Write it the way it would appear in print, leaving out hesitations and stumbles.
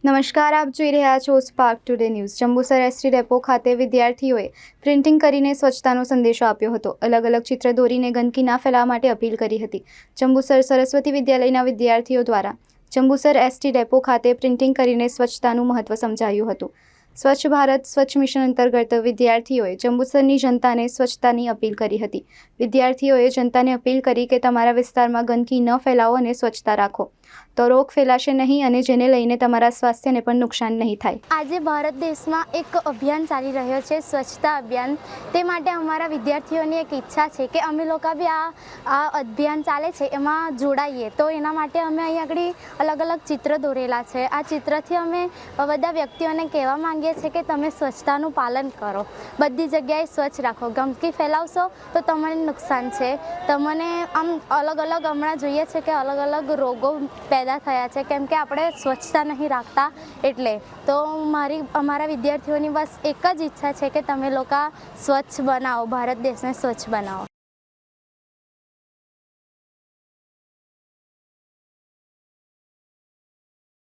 નમસ્કાર, આપ જોઈ રહ્યા છો spark today news. Jambusar ST depot ખાતે વિદ્યાર્થીઓએ પ્રિન્ટિંગ કરીને સ્વચ્છતાનો સંદેશો આપ્યો હતો। અલગ અલગ ચિત્ર દોરીને ગંદકી ના ફેલાવવા માટે અપીલ કરી હતી। જંબુસર સરસ્વતી વિદ્યાલયના વિદ્યાર્થીઓ દ્વારા જંબુસર એસટી ડેપો ખાતે પ્રિન્ટિંગ કરીને સ્વચ્છતાનું મહત્વ સમજાવ્યું હતું। સ્વચ્છ ભારત સ્વચ્છ મિશન અંતર્ગત વિદ્યાર્થીઓએ જંબુસરની જનતાને સ્વચ્છતાની અપીલ કરી હતી। વિદ્યાર્થીઓએ જનતાને અપીલ કરી કે તમારા વિસ્તારમાં ગંદકી ન ફેલાવો અને સ્વચ્છતા રાખો તો રોગ ફેલાશે નહીં અને જેને લઈને તમારા સ્વાસ્થ્યને પણ નુકસાન નહીં થાય। આજે ભારત દેશમાં એક અભિયાન ચાલી રહ્યો છે, સ્વચ્છતા અભિયાન। તે માટે અમારા વિદ્યાર્થીઓની એક ઈચ્છા છે કે અમે લોકો બી આ અભિયાન ચાલે છે એમાં જોડાઈએ। તો એના માટે અમે અહીં આગળ અલગ અલગ ચિત્ર દોરેલા છે। આ ચિત્રથી અમે બધા વ્યક્તિઓને કહેવા માંગીએ છીએ કે તમે સ્વચ્છતાનું પાલન કરો, બધી જગ્યાએ સ્વચ્છ રાખો। ગંદકી ફેલાવશો તો તમને નુકસાન છે। તમને આમ અલગ અલગ હમણાં જોઈએ છે કે અલગ અલગ રોગો પેદા થયા છે કેમ કે આપણે સ્વચ્છતા નહીં રાખતા એટલે। તો અમારા વિદ્યાર્થીઓની બસ એક જ ઈચ્છા છે કે તમે લોકો સ્વચ્છ બનાવો, ભારત દેશને સ્વચ્છ બનાવો।